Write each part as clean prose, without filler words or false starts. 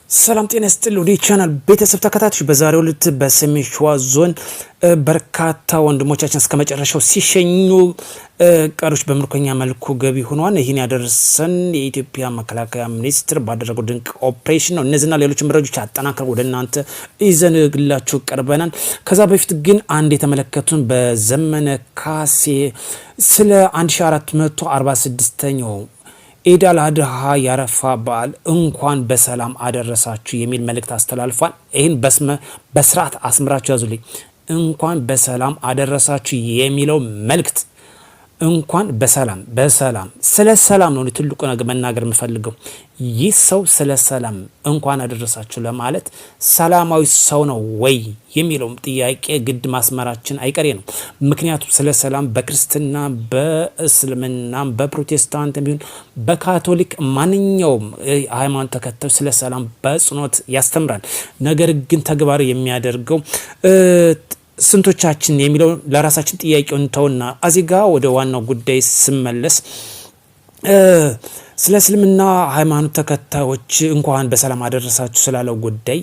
ሰላም ጤና ይስጥልኝ ወደ ቻናል ቤተሰብ ተከታታዮች በዛሬው ዕለት በሰሜን ሸዋ ዞን በርካታ ወንድሞቻችን እስከመጨረሻው ሲሸኙ ቀሮች በምርኮኛ መልኩ ገቢ ሆኗል። ይህን ያደረሰን የኢትዮጵያ መከላከያ ሚኒስትር ባደረገው ድንቅ ኦፕሬሽን ነው። እነዚህና ሌሎች መረጃዎች አጠናክረን ወደ እናንተ ይዘንላችሁ ቀርበናል። ከዛ በፊት ግን አንድ የተመለከቱን በዘመነ ካሴ ስለ 1446ኛው ኢድ አል አድሃ ያረፋ በዓል እንኳን በሰላም አደረሳችሁ የሚል መልእክት አስተላልፏል። ይህን በስርዓት አስምራችሁ ያዙልኝ። እንኳን በሰላም አደረሳችሁ የሚለው መልእክት እንኳን በሰላም ስለ ሰላም ነው ትልቁ ነገር መናገር የምፈልገው። ይህ ሰው ስለ ሰላም እንኳን አደረሳችሁ ለማለት ሰላማዊ ሰው ነው ወይ የሚለው ጥያቄ ግድ ማስመራችን አይቀሬ ነው። ምክንያቱም ስለ ሰላም በክርስትና፣ በእስልምና፣ በፕሮቴስታንት ቢሆን በካቶሊክ ማንኛውም ሃይማኖት ተከታዮች ስለ ሰላም በጽኖት ያስተምራል። ነገር ግን ተግባራዊ የሚያደርገው ስንቶቻችን የሚለው ለራሳችን ጥያቄውን ተውና አዚጋ ወደ ዋናው ጉዳይ ስመለስ ስለ እስልምና ሃይማኖት ተከታዮች እንኳን በሰላም አደረሳችሁ ስላለው ጉዳይ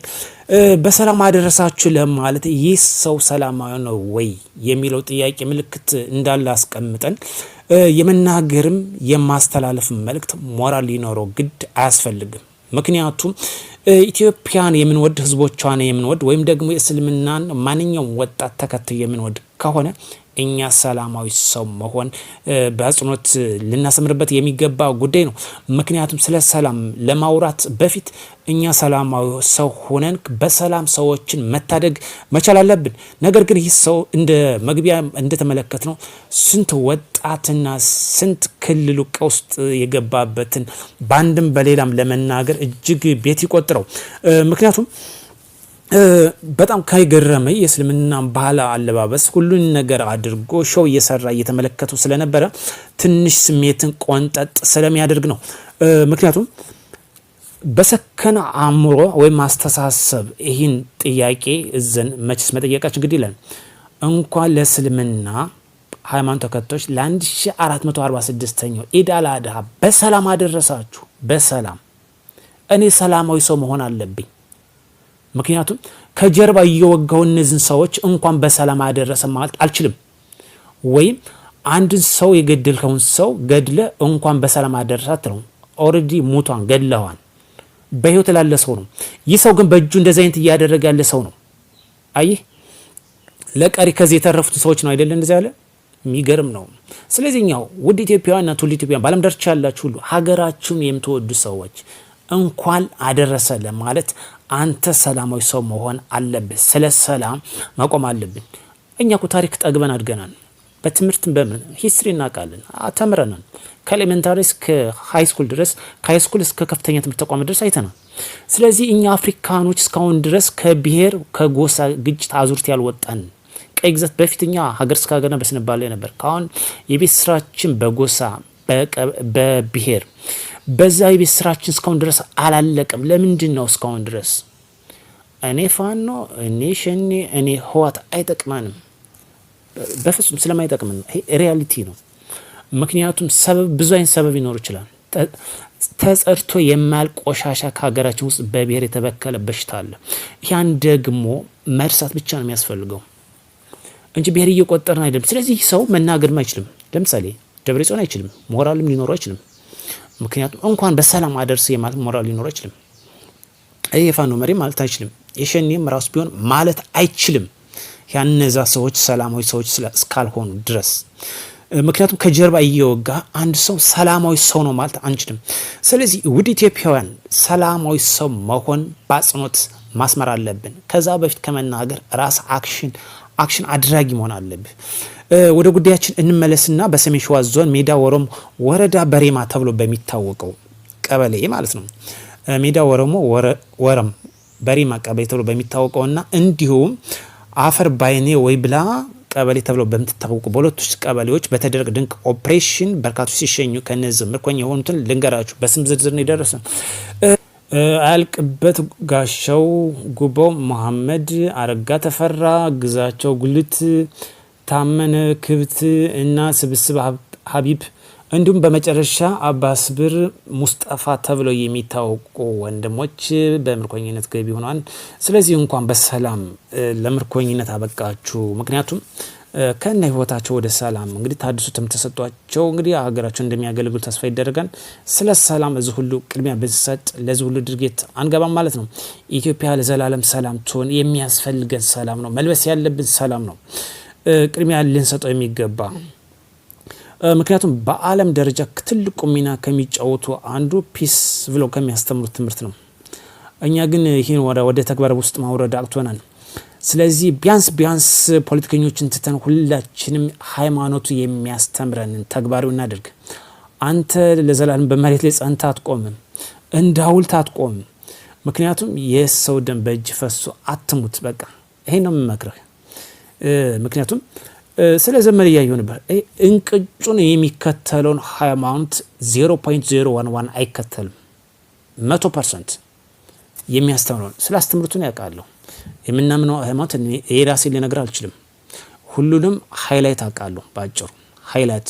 በሰላም አደረሳችሁ ለማለት ይህ ሰው ሰላማዊ ነው ወይ የሚለው ጥያቄ ምልክት እንዳለ አስቀምጠን የመናገርም የማስተላለፍ መልእክት ሞራል ሊኖረው ግድ አያስፈልግም። ምክንያቱም ኢትዮጵያን የምንወድ ህዝቦቿን የምንወድ ወይም ደግሞ የእስልምናን ማንኛውም ወጣት ተከታይ የምንወድ ከሆነ እኛ ሰላማዊ ሰው መሆን በአጽንኦት ልናሰምርበት የሚገባ ጉዳይ ነው። ምክንያቱም ስለ ሰላም ለማውራት በፊት እኛ ሰላማዊ ሰው ሆነን በሰላም ሰዎችን መታደግ መቻል አለብን። ነገር ግን ይህ ሰው እንደ መግቢያ እንደተመለከት ነው ስንት ወጣትና ስንት ክልሉ ቀውስ የገባበትን ባንድም በሌላም ለመናገር እጅግ ቤት ይቆጥረው። ምክንያቱም በጣም ከገረመኝ የእስልምና ባህል አለባበስ ሁሉን ነገር አድርጎ ሾው እየሰራ እየተመለከቱ ስለነበረ ትንሽ ስሜትን ቆንጠጥ ስለሚያደርግ ነው። ምክንያቱም በሰከነ አእምሮ ወይም አስተሳሰብ ይህን ጥያቄ እዘን መችስ መጠየቃችን ግድ ይላል። እንኳን ለእስልምና ሃይማኖት ተከታዮች ለ1446ኛው ኢድ አል አድሃ በሰላም አደረሳችሁ። በሰላም እኔ ሰላማዊ ሰው መሆን አለብኝ። ምክንያቱም ከጀርባ እየወጋው እነዚህን ሰዎች እንኳን በሰላም አደረሰ ማለት አልችልም። ወይም አንድን ሰው የገደልከውን ሰው ገድለ እንኳን በሰላም አደረሳት ነው። ኦሬዲ ሙቷን ገድለዋን በህይወት ላለ ሰው ነው። ይህ ሰው ግን በእጁ እንደዚህ አይነት እያደረገ ያለ ሰው ነው። አይህ ለቀሪ ከዚህ የተረፉት ሰዎች ነው አይደል? እንደዚህ ያለ የሚገርም ነው። ስለዚህኛው ውድ ኢትዮጵያውያንና ትውልደ ኢትዮጵያውያን ባለም ዳርቻ ያላችሁ ሁሉ ሀገራችሁን የምትወዱ ሰዎች እንኳን አደረሰ ለማለት አንተ ሰላማዊ ሰው መሆን አለብህ። ስለ ሰላም መቆም አለብን። እኛ እኮ ታሪክ ጠግበን አድገናል። በትምህርት በምን ሂስትሪ እናውቃለን፣ ተምረናል። ከኤሌመንታሪ እስከ ሃይ ስኩል ድረስ፣ ከሃይ ስኩል እስከ ከፍተኛ ትምህርት ተቋም ድረስ አይተናል። ስለዚህ እኛ አፍሪካኖች እስካሁን ድረስ ከብሔር ከጎሳ ግጭት አዙርት ያልወጣን ቀይ ግዛት በፊትኛ ሀገር እስከ ሀገርና በስንባል ላይ ነበር። ካሁን የቤት ስራችን በጎሳ በብሔር በዛ የቤት ስራችን እስካሁን ድረስ አላለቀም። ለምንድን ነው እስካሁን ድረስ እኔ ፋኖ እኔ ሸኔ እኔ ህዋት አይጠቅማንም? በፍጹም ስለማይጠቅመን ነው። ይሄ ሪያሊቲ ነው። ምክንያቱም ሰበብ ብዙ አይነት ሰበብ ይኖር ይችላል። ተጸርቶ የማያልቅ ቆሻሻ ከሀገራችን ውስጥ በብሔር የተበከለ በሽታ አለ። ያን ደግሞ መርሳት ብቻ ነው የሚያስፈልገው እንጂ ብሔር እየቆጠርን አይደለም። ስለዚህ ሰው መናገርም አይችልም። ለምሳሌ ደብረጽዮን አይችልም፣ ሞራልም ሊኖረው አይችልም። ምክንያቱም እንኳን በሰላም አደርስ የማለት ሞራል ሊኖረው አይችልም። የፋኖ መሪ ማለት አይችልም። የሸኔም ራሱ ቢሆን ማለት አይችልም። ያነዛ ሰዎች ሰላማዊ ሰዎች እስካልሆኑ ድረስ ምክንያቱም ከጀርባ እየወጋ አንድ ሰው ሰላማዊ ሰው ነው ማለት አንችልም። ስለዚህ ውድ ኢትዮጵያውያን ሰላማዊ ሰው መሆን በአጽንኦት ማስመር አለብን። ከዛ በፊት ከመናገር ራስ አክሽን አድራጊ መሆን አለብን። ወደ ጉዳያችን እንመለስና በሰሜን ሸዋ ዞን ሜዳ ወረሞ ወረዳ በሬማ ተብሎ በሚታወቀው ቀበሌ ማለት ነው። ሜዳ ወረሞ ወረም በሬማ ቀበሌ ተብሎ በሚታወቀውና እንዲሁም አፈር ባይኔ ወይ ብላ ቀበሌ ተብሎ በሚታወቁ በሁለቱ ቀበሌዎች በተደረገ ድንቅ ኦፕሬሽን በርካቶች ሲሸኙ ከነዚህ ምርኮኛ የሆኑትን ልንገራችሁ። በስም ዝርዝር ነው የደረሰ። አያልቅበት ጋሻው፣ ጉባው መሐመድ፣ አረጋ ተፈራ፣ ግዛቸው ጉልት፣ ታመነ ክብት እና ስብስብ ሀቢብ እንዲሁም በመጨረሻ አባስ ብር ሙስጠፋ ተብለው የሚታወቁ ወንድሞች በምርኮኝነት ገቢ ሆኗል። ስለዚህ እንኳን በሰላም ለምርኮኝነት አበቃችሁ። ምክንያቱም ከነ ህይወታቸው ወደ ሰላም እንግዲህ ታድሱ ተሰጥቷቸው እንግዲህ ሀገራቸው እንደሚያገለግሉ ተስፋ ይደረጋል። ስለ ሰላም እዚህ ሁሉ ቅድሚያ ብንሰጥ ለዚህ ሁሉ ድርጊት አንገባም ማለት ነው። ኢትዮጵያ ለዘላለም ሰላም ትሆን። የሚያስፈልገን ሰላም ነው። መልበስ ያለብን ሰላም ነው። ቅድሚያ ልንሰጠው የሚገባ ምክንያቱም በዓለም ደረጃ ትልቁ ሚና ከሚጫወቱ አንዱ ፒስ ብለው ከሚያስተምሩት ትምህርት ነው። እኛ ግን ይህን ወደ ተግባር ውስጥ ማውረድ አቅቶናል። ስለዚህ ቢያንስ ፖለቲከኞችን ትተን ሁላችንም ሃይማኖቱ የሚያስተምረንን ተግባራዊ እናድርግ። አንተ ለዘላለም በመሬት ላይ ጸንታ አትቆምም፣ እንደ ሐውልት አትቆምም። ምክንያቱም የሰው ደም በእጅ ፈሶ አትሙት። በቃ ይሄን ነው የምመክረህ። ምክንያቱም ስለ ዘመን እያየሁ ነበር። እንቅጩን የሚከተለውን ሃይማኖት 0.011 አይከተልም። 100% የሚያስተምረው ስለ አስተምሩቱን ያውቃለሁ። የምናምነው ሃይማኖት የራሴ ሊነግር አልችልም። ሁሉንም ሃይላይት አውቃለሁ። ባጭሩ ሃይላይት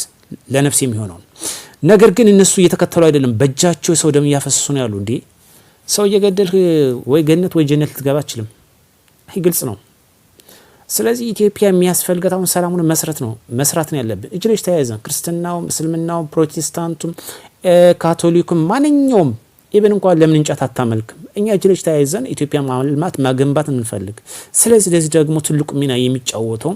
ለነፍስ የሚሆነው ነገር ግን እነሱ እየተከተሉ አይደለም። በእጃቸው የሰው ደም እያፈሰሱ ነው ያሉ። እንዴ ሰው እየገደልህ ወይ ገነት ወይ ጀነት ልትገባ አትችልም። ይህ ግልጽ ነው። ስለዚህ ኢትዮጵያ የሚያስፈልጋት አሁን ሰላሙን መስራት ነው ያለብን። እጅ ለእጅ ተያይዘን ክርስትናው፣ እስልምናው፣ ፕሮቴስታንቱም፣ ካቶሊኩም ማንኛውም ኢብን እንኳን ለምን እንጨት አታመልክም? እኛ እጅ ለእጅ ተያይዘን ኢትዮጵያ ማልማት ማገንባት እንፈልግ። ስለዚህ ደግሞ ትልቁ ሚና የሚጫወተው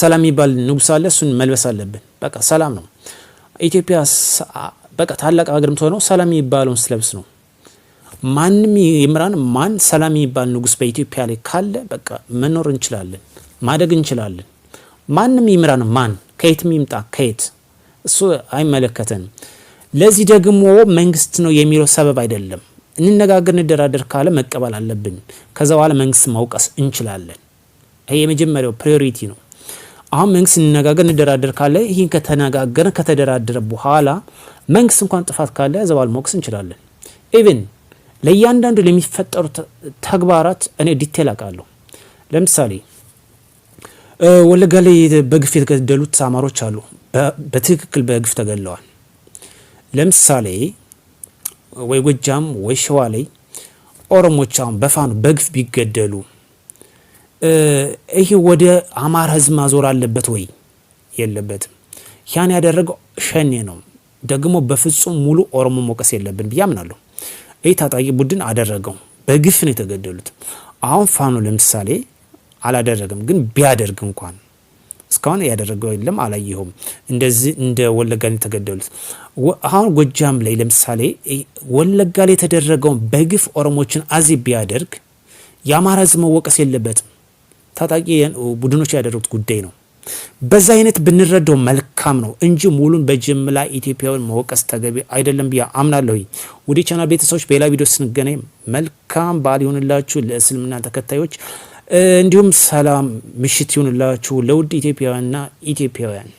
ሰላም የሚባል ንጉስ አለ። እሱን መልበስ አለብን። በቃ ሰላም ነው ኢትዮጵያ። በቃ ታላቅ ሀገር የምትሆነው ሰላም የሚባለውን ስለብስ ነው። ማንም ይምራን ማን ሰላም የሚባል ንጉስ በኢትዮጵያ ላይ ካለ በቃ መኖር እንችላለን፣ ማደግ እንችላለን። ማንም ይምራን ማን ከየትም ይምጣ ከየት እሱ አይመለከተንም። ለዚህ ደግሞ መንግስት ነው የሚለው ሰበብ አይደለም። እንነጋገር እንደራደር ካለ መቀበል አለብን። ከዛ በኋላ መንግስት ማውቀስ እንችላለን። ይሄ የመጀመሪያው ፕራዮሪቲ ነው። አሁን መንግስት እንነጋገር እንደራደር ካለ ይሄን ከተደራደረ በኋላ መንግስት እንኳን ጥፋት ካለ ዘባል ማውቀስ እንችላለን። ኢቭን ለእያንዳንዱ ለሚፈጠሩ ተግባራት እኔ ዲቴል አውቃለሁ። ለምሳሌ ወለጋ ላይ በግፍ የተገደሉት አማሮች አሉ። በትክክል በግፍ ተገድለዋል። ለምሳሌ ወይ ጎጃም ወይ ሸዋ ላይ ኦሮሞች አሁን በፋኑ በግፍ ቢገደሉ ይሄ ወደ አማራ ህዝብ ማዞር አለበት ወይ? የለበትም። ያን ያደረገው ሸኔ ነው። ደግሞ በፍጹም ሙሉ ኦሮሞ መውቀስ የለብን ብዬ አምናለሁ። ይህ ታጣቂ ቡድን አደረገው። በግፍ ነው የተገደሉት። አሁን ፋኑ ለምሳሌ አላደረገም፣ ግን ቢያደርግ እንኳን እስካሁን ያደረገው የለም፣ አላየሁም። እንደዚህ እንደ ወለጋ ላይ የተገደሉት አሁን ጎጃም ላይ ለምሳሌ ወለጋ ላይ የተደረገውን በግፍ ኦሮሞችን አዚ ቢያደርግ የአማራ ህዝብ መወቀስ የለበትም። ታጣቂ ቡድኖች ያደረጉት ጉዳይ ነው። በዛ አይነት ብንረዳው መልካም ነው እንጂ ሙሉን በጅምላ ኢትዮጵያውን መወቀስ ተገቢ አይደለም ብዬ አምናለሁ። ወደ ቻናል ቤተሰቦች በሌላ ቪዲዮ ስንገናኝ መልካም በዓል ይሁንላችሁ ለእስልምና ተከታዮች፣ እንዲሁም ሰላም ምሽት ይሁንላችሁ ለውድ ኢትዮጵያውያንና ኢትዮጵያውያን።